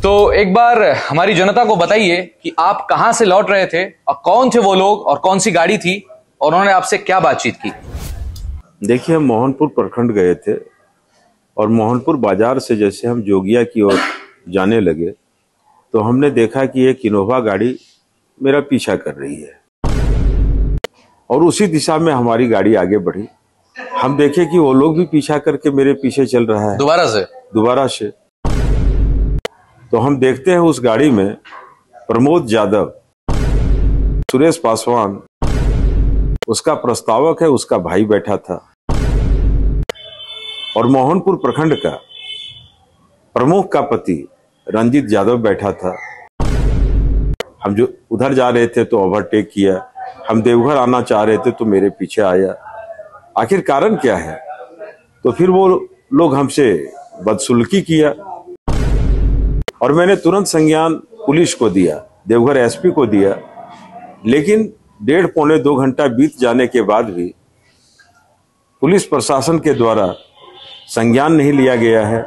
तो एक बार हमारी जनता को बताइए कि आप कहां से लौट रहे थे और कौन थे वो लोग और कौन सी गाड़ी थी और उन्होंने आपसे क्या बातचीत की। देखिए, हम मोहनपुर प्रखंड गए थे और मोहनपुर बाजार से जैसे हम जोगिया की ओर जाने लगे तो हमने देखा कि एक इनोवा गाड़ी मेरा पीछा कर रही है और उसी दिशा में हमारी गाड़ी आगे बढ़ी। हम देखे कि वो लोग भी पीछा करके मेरे पीछे चल रहा है दोबारा से। तो हम देखते हैं उस गाड़ी में प्रमोद यादव, सुरेश पासवान, उसका प्रस्तावक है, उसका भाई बैठा था और मोहनपुर प्रखंड का प्रमुख का पति रंजीत यादव बैठा था। हम जो उधर जा रहे थे तो ओवरटेक किया, हम देवघर आना चाह रहे थे तो मेरे पीछे आया। आखिर कारण क्या है? तो फिर वो लोग हमसे बदसलूकी किया और मैंने तुरंत संज्ञान पुलिस को दिया, देवघर एसपी को दिया। लेकिन 1.5-2 घंटा बीत जाने के बाद भी पुलिस प्रशासन के द्वारा संज्ञान नहीं लिया गया है।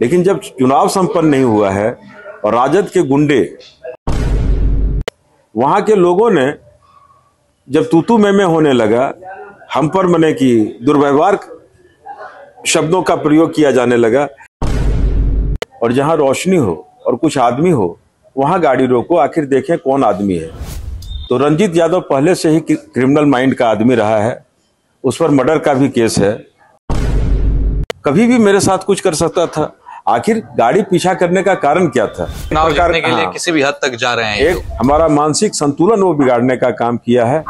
लेकिन जब चुनाव संपन्न नहीं हुआ है और राजद के गुंडे, वहां के लोगों ने जब तूतू मैमे होने लगा, हम पर मने कि दुर्व्यवहार शब्दों का प्रयोग किया जाने लगा और जहां रोशनी हो और कुछ आदमी हो वहां गाड़ी रोको, आखिर देखें कौन आदमी है। तो रंजीत यादव पहले से ही क्रिमिनल माइंड का आदमी रहा है, उस पर मर्डर का भी केस है, कभी भी मेरे साथ कुछ कर सकता था। आखिर गाड़ी पीछा करने का कारण क्या था? चुनाव जीतने के लिए किसी भी हद तक जा रहे हैं। एक हमारा मानसिक संतुलन वो बिगाड़ने का काम किया है।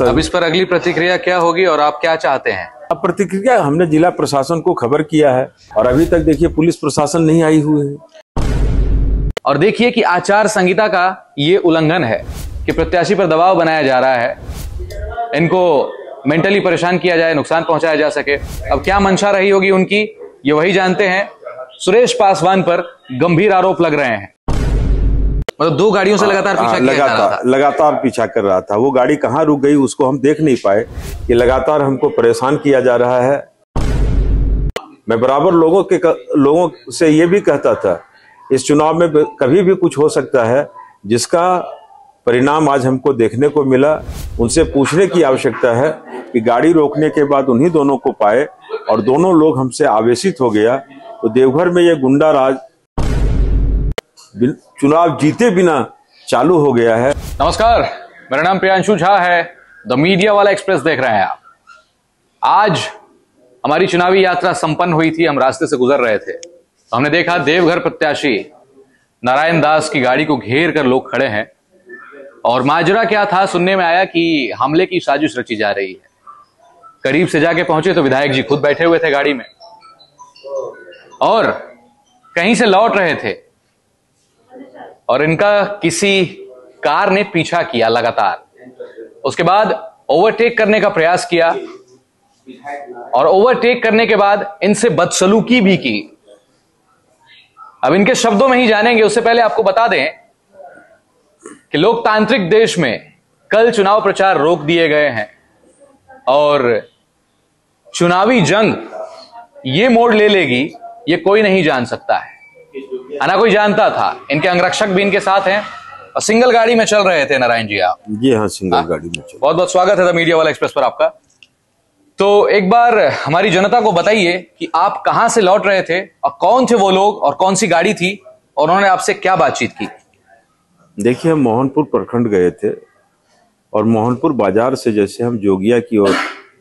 अब इस पर अगली प्रतिक्रिया क्या होगी और आप क्या चाहते हैं? अब प्रतिक्रिया हमने जिला प्रशासन को खबर किया है और अभी तक देखिए पुलिस प्रशासन नहीं आई हुई है। और देखिए कि आचार संहिता का ये उल्लंघन है कि प्रत्याशी पर दबाव बनाया जा रहा है, इनको मेंटली परेशान किया जाए, नुकसान पहुंचाया जा सके। अब क्या मंशा रही होगी उनकी, ये वही जानते हैं। सुरेश पासवान पर गंभीर आरोप लग रहे हैं, मतलब 2 गाड़ियों से लगातार पीछा कर रहा था। वो गाड़ी कहाँ रुक गई उसको हम देख नहीं पाए कि लगातार हमको परेशान किया जा रहा है। मैं बराबर लोगों से ये भी कहता था, इस चुनाव में कभी भी कुछ हो सकता है, जिसका परिणाम आज हमको देखने को मिला। उनसे पूछने की आवश्यकता है कि गाड़ी रोकने के बाद उन्हीं दोनों को पाए और दोनों लोग हमसे आवेशित हो गया तो देवघर में ये गुंडा राज चुनाव जीते बिना चालू हो गया है। नमस्कार, मेरा नाम प्रियांशु झा है, द मीडिया वाला एक्सप्रेस देख रहे हैं आप। आज हमारी चुनावी यात्रा संपन्न हुई थी, हम रास्ते से गुजर रहे थे तो हमने देखा देवघर प्रत्याशी नारायण दास की गाड़ी को घेर कर लोग खड़े हैं और माजरा क्या था सुनने में आया कि हमले की साजिश रची जा रही है। करीब से जाके पहुंचे तो विधायक जी खुद बैठे हुए थे गाड़ी में और कहीं से लौट रहे थे और इनका किसी कार ने पीछा किया लगातार। उसके बाद ओवरटेक करने का प्रयास किया और ओवरटेक करने के बाद इनसे बदसलूकी भी की। अब इनके शब्दों में ही जानेंगे। उससे पहले आपको बता दें कि लोकतांत्रिक देश में कल चुनाव प्रचार रोक दिए गए हैं और चुनावी जंग ये मोड़ ले लेगी, ये कोई नहीं जान सकता है, ना कोई जानता था। इनके अंगरक्षक भी इनके साथ हैं और सिंगल गाड़ी में चल रहे थे। नारायण जी आप? जी हाँ, सिंगल गाड़ी में चल। बहुत बहुत स्वागत है द मीडिया वाला एक्सप्रेस पर आपका। तो एक बार हमारी जनता को बताइए कि आप कहां से लौट रहे थे और कौन थे वो लोग और कौन सी गाड़ी थी और उन्होंने आपसे क्या बातचीत की। देखिए, हम मोहनपुर प्रखंड गए थे और मोहनपुर बाजार से जैसे हम जोगिया की ओर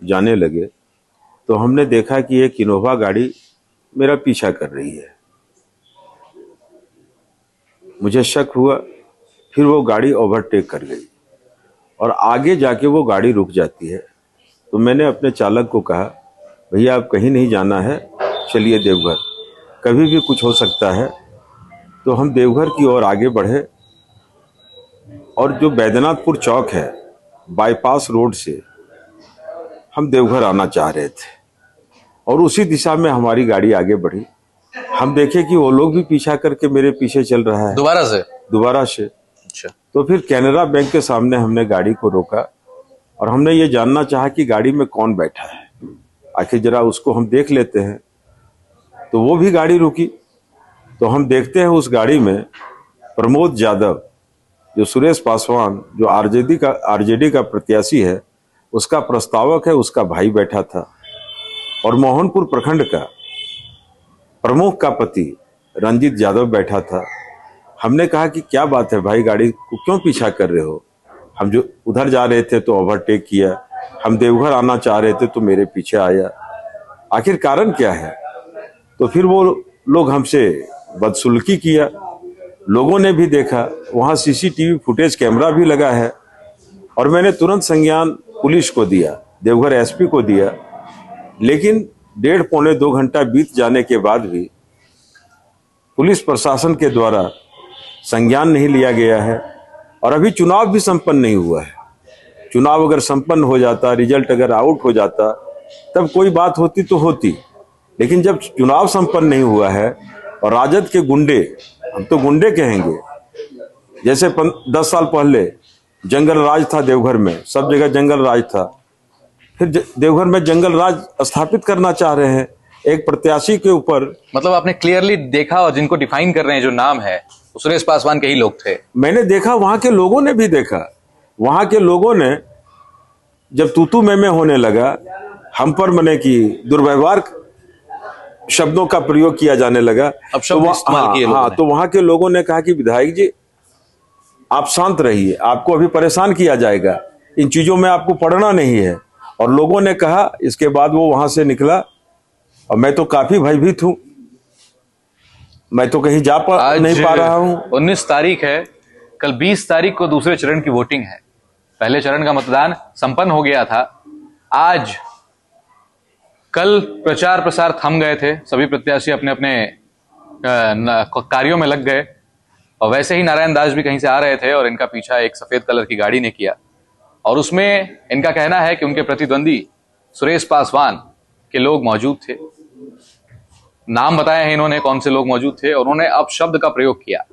जाने लगे तो हमने देखा कि एक इनोवा गाड़ी मेरा पीछा कर रही है। मुझे शक हुआ, फिर वो गाड़ी ओवरटेक कर गई और आगे जाके वो गाड़ी रुक जाती है। तो मैंने अपने चालक को कहा, भैया आप कहीं नहीं जाना है, चलिए देवघर, कभी भी कुछ हो सकता है। तो हम देवघर की ओर आगे बढ़े और जो बैद्यनाथपुर चौक है, बाईपास रोड से हम देवघर आना चाह रहे थे और उसी दिशा में हमारी गाड़ी आगे बढ़ी। हम देखे कि वो लोग भी पीछा करके मेरे पीछे चल रहा है दोबारा से। अच्छा। तो फिर कैनरा बैंक के सामने हमने गाड़ी को रोका और हमने ये जानना चाहा कि गाड़ी में कौन बैठा है, आखिर जरा उसको हम देख लेते हैं। तो वो भी गाड़ी रुकी तो हम देखते हैं उस गाड़ी में प्रमोद यादव, जो सुरेश पासवान, जो आरजेडी का प्रत्याशी है, उसका प्रस्तावक है, उसका भाई बैठा था। और मोहनपुर प्रखंड का प्रमुख का पति रंजीत यादव बैठा था। हमने कहा कि क्या बात है भाई, गाड़ी को क्यों पीछा कर रहे हो? हम जो उधर जा रहे थे तो ओवरटेक किया, हम देवघर आना चाह रहे थे तो मेरे पीछे आया, आखिर कारण क्या है? तो फिर वो लोग हमसे बदसलूकी किया। लोगों ने भी देखा, वहां सीसीटीवी फुटेज कैमरा भी लगा है। और मैंने तुरंत संज्ञान पुलिस को दिया, देवघर एसपी को दिया। लेकिन 1.5-2 घंटा बीत जाने के बाद भी पुलिस प्रशासन के द्वारा संज्ञान नहीं लिया गया है। और अभी चुनाव भी संपन्न नहीं हुआ है। चुनाव अगर संपन्न हो जाता, रिजल्ट अगर आउट हो जाता, तब कोई बात होती तो होती। लेकिन जब चुनाव संपन्न नहीं हुआ है और राजद के गुंडे, हम तो गुंडे कहेंगे, जैसे 10 साल पहले जंगल राज था देवघर में, सब जगह जंगल राज था, फिर देवघर में जंगल राज स्थापित करना चाह रहे हैं एक प्रत्याशी के ऊपर। मतलब आपने क्लियरली देखा, और जिनको डिफाइन कर रहे हैं जो नाम है, सुरेश पासवान के ही लोग थे। मैंने देखा, वहां के लोगों ने भी देखा। वहां के लोगों ने जब तूतू में होने लगा, हम पर मने की दुर्व्यवहार शब्दों का प्रयोग किया जाने लगा, अब शब्द इस्तेमाल किए लोगों ने। तो वहां के लोगों ने कहा कि विधायक जी आप शांत रहिए, आपको अभी परेशान किया जाएगा, इन चीजों में आपको पढ़ना नहीं है। और लोगों ने कहा, इसके बाद वो वहां से निकला। और मैं तो काफी भयभीत हूं, मैं तो कहीं नहीं पा रहा हूं। 19 तारीख है, कल 20 तारीख को दूसरे चरण की वोटिंग है। पहले चरण का मतदान संपन्न हो गया था। आज कल प्रचार प्रसार थम गए थे, सभी प्रत्याशी अपने अपने कार्यों में लग गए। और वैसे ही नारायण दास भी कहीं से आ रहे थे और इनका पीछा एक सफेद कलर की गाड़ी ने किया। और उसमें इनका कहना है कि उनके प्रतिद्वंदी सुरेश पासवान के लोग मौजूद थे। नाम बताए हैं इन्होंने कौन से लोग मौजूद थे, और उन्होंने अपशब्द का प्रयोग किया।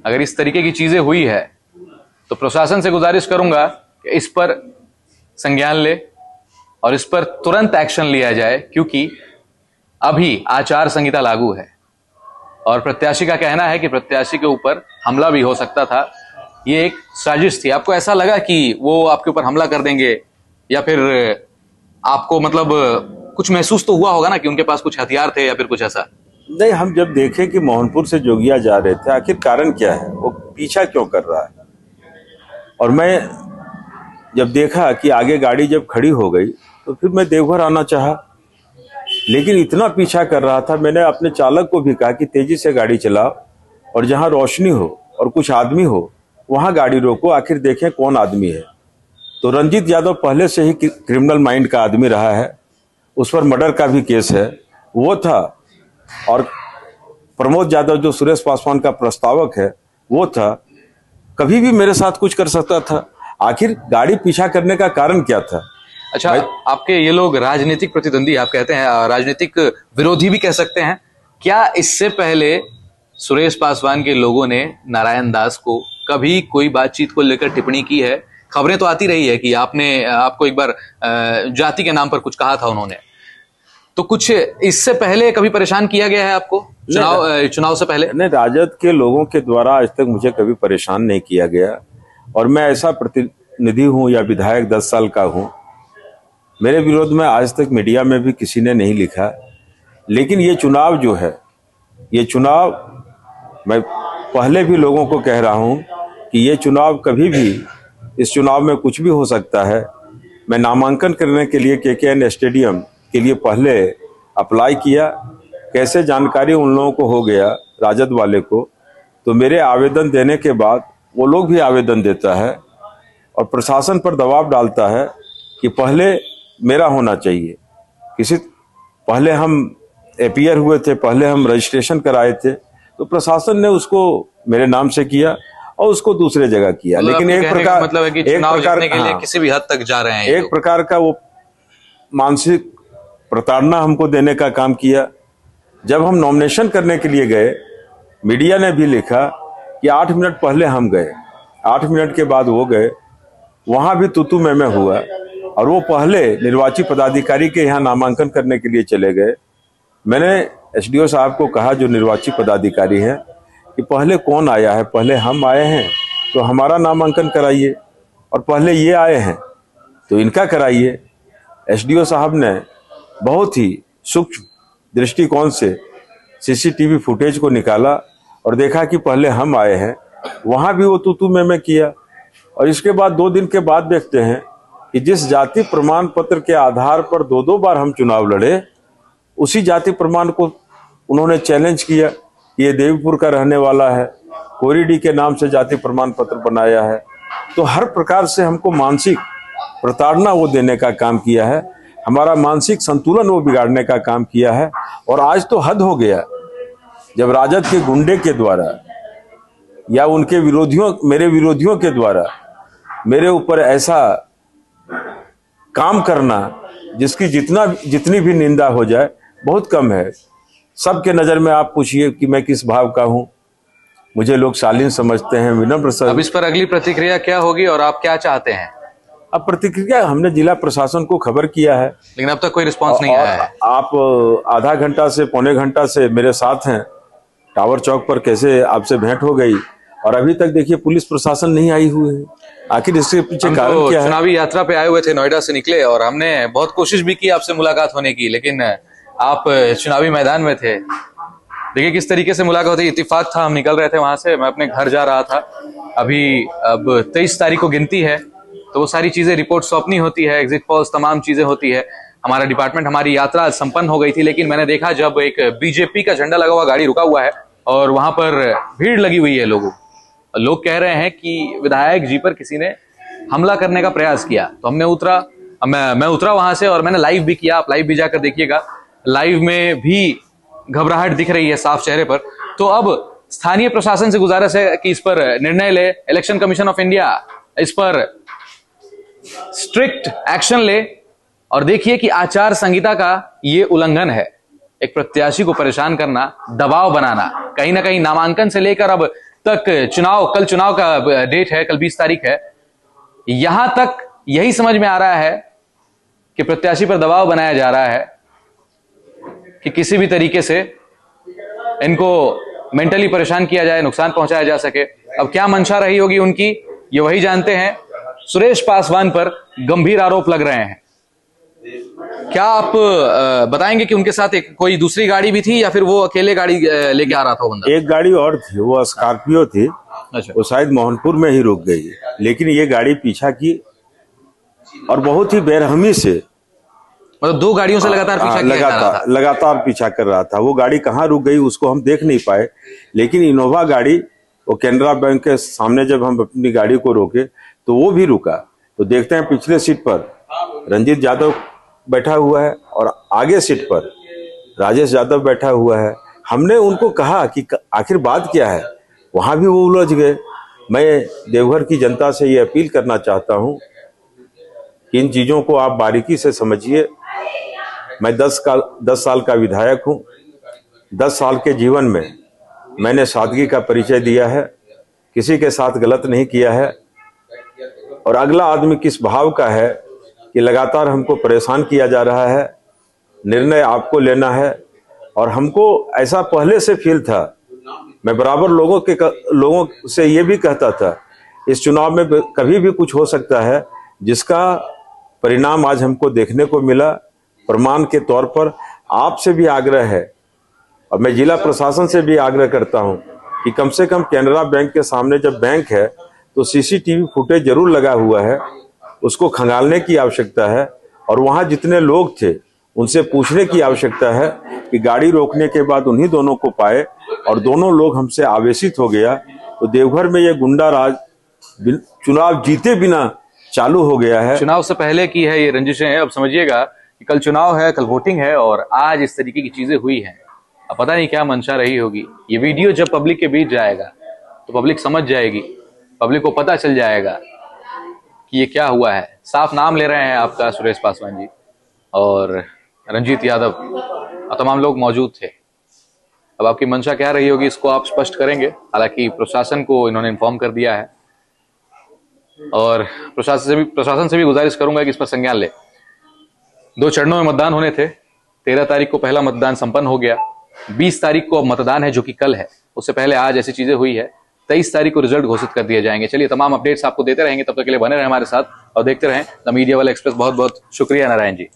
अगर इस तरीके की चीजें हुई है तो प्रशासन से गुजारिश करूंगा कि इस पर संज्ञान ले और इस पर तुरंत एक्शन लिया जाए, क्योंकि अभी आचार संहिता लागू है। और प्रत्याशी का कहना है कि प्रत्याशी के ऊपर हमला भी हो सकता था। ये एक साजिश थी। आपको ऐसा लगा कि वो आपके ऊपर हमला कर देंगे, या फिर आपको मतलब कुछ महसूस तो हुआ होगा ना कि उनके पास कुछ हथियार थे या फिर कुछ ऐसा? नहीं, हम जब देखे कि मोहनपुर से जोगिया जा रहे थे, आखिर कारण क्या है, वो पीछा क्यों कर रहा है। और मैं जब देखा कि आगे गाड़ी जब खड़ी हो गई, तो फिर मैं देवघर आना चाहा। लेकिन इतना पीछा कर रहा था, मैंने अपने चालक को भी कहा कि तेजी से गाड़ी चलाओ, और जहां रोशनी हो और कुछ आदमी हो वहां गाड़ी रोको, आखिर देखें कौन आदमी है। तो रंजीत यादव पहले से ही क्रिमिनल माइंड का आदमी रहा है, उस पर मर्डर का भी केस है, वो था। और प्रमोद यादव जो सुरेश पासवान का प्रस्तावक है, वो था। कभी भी मेरे साथ कुछ कर सकता था। आखिर गाड़ी पीछा करने का कारण क्या था? अच्छा, आपके ये लोग राजनीतिक प्रतिद्वंदी आप कहते हैं, राजनीतिक विरोधी भी कह सकते हैं। क्या इससे पहले सुरेश पासवान के लोगों ने नारायण दास को कभी कोई बातचीत को लेकर टिप्पणी की है? खबरें तो आती रही है कि आपको एक बार जाति के नाम पर कुछ कहा था उन्होंने, तो कुछ इससे पहले कभी परेशान किया गया है आपको चुनाव से पहले? नहीं, राजद के लोगों के द्वारा आज तक मुझे कभी परेशान नहीं किया गया। और मैं ऐसा प्रतिनिधि हूं या विधायक 10 साल का हूं, मेरे विरोध में आज तक मीडिया में भी किसी ने नहीं लिखा। लेकिन ये चुनाव जो है, ये चुनाव, मैं पहले भी लोगों को कह रहा हूं कि ये चुनाव कभी भी, इस चुनाव में कुछ भी हो सकता है। मैं नामांकन करने के लिए KKN स्टेडियम के लिए पहले अप्लाई किया, कैसे जानकारी उन लोगों को हो गया, राजद वाले को, तो मेरे आवेदन देने के बाद वो लोग भी आवेदन देता है और प्रशासन पर दबाव डालता है कि पहले मेरा होना चाहिए। पहले हम अपीयर हुए थे, पहले हम रजिस्ट्रेशन कराए थे, तो प्रशासन ने उसको मेरे नाम से किया और उसको दूसरे जगह किया। लेकिन एक प्रकार मतलब है कि चुनाव जीतने के लिए किसी भी हद तक जा रहे हैं। एक प्रकार का वो मानसिक प्रताड़ना हमको देने का काम किया। जब हम नॉमिनेशन करने के लिए गए, मीडिया ने भी लिखा कि 8 मिनट पहले हम गए, 8 मिनट के बाद वो गए, वहां भी तू मैं हुआ। और वो पहले निर्वाची पदाधिकारी के यहाँ नामांकन करने के लिए चले गए। मैंने एसडीओ साहब को कहा, जो निर्वाचित पदाधिकारी हैं, कि पहले कौन आया है, पहले हम आए हैं तो हमारा नामांकन कराइए, और पहले ये आए हैं तो इनका कराइए। एसडीओ साहब ने बहुत ही सूक्ष्म दृष्टिकोण से सीसीटीवी फुटेज को निकाला और देखा कि पहले हम आए हैं, वहां भी वो तू मैं किया। और इसके बाद 2 दिन के बाद देखते हैं कि जिस जाति प्रमाण पत्र के आधार पर 2 बार हम चुनाव लड़े, उसी जाति प्रमाण को उन्होंने चैलेंज किया कि ये देवीपुर का रहने वाला है, कोरीडी के नाम से जाति प्रमाण पत्र बनाया है। तो हर प्रकार से हमको मानसिक प्रताड़ना वो देने का काम किया है, हमारा मानसिक संतुलन वो बिगाड़ने का काम किया है। और आज तो हद हो गया, जब राजद के गुंडे के द्वारा या उनके विरोधियों, मेरे विरोधियों के द्वारा मेरे ऊपर ऐसा काम करना जिसकी जितनी भी निंदा हो जाए बहुत कम है। सबके नजर में आप पूछिए कि मैं किस भाव का हूं, मुझे लोग शालीन समझते हैं, विनम्र। अब इस पर अगली प्रतिक्रिया क्या होगी और आप क्या चाहते हैं? अब प्रतिक्रिया हमने जिला प्रशासन को खबर किया है, लेकिन अब तक कोई रिस्पांस नहीं आया है। आप आधा घंटा से पौने घंटा से मेरे साथ हैं, टावर चौक पर कैसे आपसे भेंट हो गई और अभी तक देखिए पुलिस प्रशासन नहीं आई हुई है। आखिर इसके पीछे कारण क्या है? चुनावी यात्रा पे आए हुए थे, नोएडा से निकले और हमने बहुत कोशिश भी की आपसे मुलाकात होने की, लेकिन आप चुनावी मैदान में थे। देखिए किस तरीके से मुलाकात हुई, इत्तेफाक था, हम निकल रहे थे वहां से, मैं अपने घर जा रहा था। अभी अब 23 तारीख को गिनती है, तो वो सारी चीजें रिपोर्ट सौंपनी होती है, एग्जिट पोल्स तमाम चीजें होती है। हमारा डिपार्टमेंट, हमारी यात्रा संपन्न हो गई थी, लेकिन मैंने देखा जब एक बीजेपी का झंडा लगा हुआ गाड़ी रुका हुआ है और वहां पर भीड़ लगी हुई है लोग कह रहे हैं कि विधायक जी पर किसी ने हमला करने का प्रयास किया। तो हमने मैं उतरा वहां से और मैंने लाइव भी किया, आप लाइव भी जाकर देखिएगा। लाइव में भी घबराहट दिख रही है साफ चेहरे पर। तो अब स्थानीय प्रशासन से गुजारिश है कि इस पर निर्णय ले, इलेक्शन कमीशन ऑफ इंडिया इस पर स्ट्रिक्ट एक्शन ले और देखिए कि आचार संहिता का ये उल्लंघन है। एक प्रत्याशी को परेशान करना, दबाव बनाना, कहीं ना कहीं नामांकन से लेकर अब तक कल चुनाव का डेट है, कल 20 तारीख है, यहां तक यही समझ में आ रहा है कि प्रत्याशी पर दबाव बनाया जा रहा है कि किसी भी तरीके से इनको मेंटली परेशान किया जाए, नुकसान पहुंचाया जा सके। अब क्या मंशा रही होगी उनकी, ये वही जानते हैं। सुरेश पासवान पर गंभीर आरोप लग रहे हैं। क्या आप बताएंगे कि उनके साथ कोई दूसरी गाड़ी भी थी या फिर वो अकेले गाड़ी लेके आ रहा था बंदा? एक गाड़ी और थी, वो स्कॉर्पियो थी। अच्छा। वो शायद मोहनपुर में ही रुक गई, लेकिन ये गाड़ी पीछा की और बहुत ही बेरहमी से, मतलब 2 गाड़ियों से लगातार पीछा किया जा रहा था। लगातार पीछा कर रहा था। वो गाड़ी कहाँ रुक गई उसको हम देख नहीं पाए, लेकिन इनोवा गाड़ी, वो कैनरा बैंक के सामने जब हम अपनी गाड़ी को रोके तो वो भी रुका। तो देखते हैं पिछले सीट पर रंजीत यादव बैठा हुआ है और आगे सीट पर राजेश यादव बैठा हुआ है। हमने उनको कहा कि आखिर बात क्या है, वहां भी वो उलझ गए। मैं देवघर की जनता से ये अपील करना चाहता हूं कि इन चीजों को आप बारीकी से समझिए। मैं 10 साल का विधायक हूं। 10 साल के जीवन में मैंने सादगी का परिचय दिया है, किसी के साथ गलत नहीं किया है। और अगला आदमी किस भाव का है कि लगातार हमको परेशान किया जा रहा है, निर्णय आपको लेना है। और हमको ऐसा पहले से फील था, मैं बराबर लोगों से ये भी कहता था, इस चुनाव में कभी भी कुछ हो सकता है, जिसका परिणाम आज हमको देखने को मिला। प्रमाण के तौर पर आपसे भी आग्रह है और मैं जिला प्रशासन से भी आग्रह करता हूं कि कम से कम कैनरा बैंक के सामने जब बैंक है तो सीसीटीवी फुटेज जरूर लगा हुआ है, उसको खंगालने की आवश्यकता है। और वहां जितने लोग थे उनसे पूछने की आवश्यकता है कि गाड़ी रोकने के बाद उन्हीं दोनों को पाए और दोनों लोग हमसे आवेशित हो गया। तो देवघर में ये गुंडा राज चुनाव जीते बिना चालू हो गया है। चुनाव से पहले की है ये रंजिशें हैं। अब समझिएगा कि कल चुनाव है, कल वोटिंग है और आज इस तरीके की चीजें हुई हैं। अब पता नहीं क्या मंशा रही होगी। ये वीडियो जब पब्लिक के बीच जाएगा तो पब्लिक समझ जाएगी, पब्लिक को पता चल जाएगा कि ये क्या हुआ है। साफ नाम ले रहे हैं आपका सुरेश पासवान जी और रंजीत यादव और तमाम लोग मौजूद थे। अब आपकी मंशा क्या रही होगी इसको आप स्पष्ट करेंगे। हालांकि प्रशासन को इन्होंने इन्फॉर्म कर दिया है और प्रशासन से भी गुजारिश करूंगा कि इस पर संज्ञान ले। 2 चरणों में मतदान होने थे। 13 तारीख को पहला मतदान संपन्न हो गया। 20 तारीख को मतदान है जो कि कल है, उससे पहले आज ऐसी चीजें हुई है। 23 तारीख को रिजल्ट घोषित कर दिए जाएंगे। चलिए तमाम अपडेट्स आपको देते रहेंगे, तब तक के लिए बने रहे हमारे साथ और देखते रहें द मीडिया वाला एक्सप्रेस। बहुत बहुत शुक्रिया नारायण जी।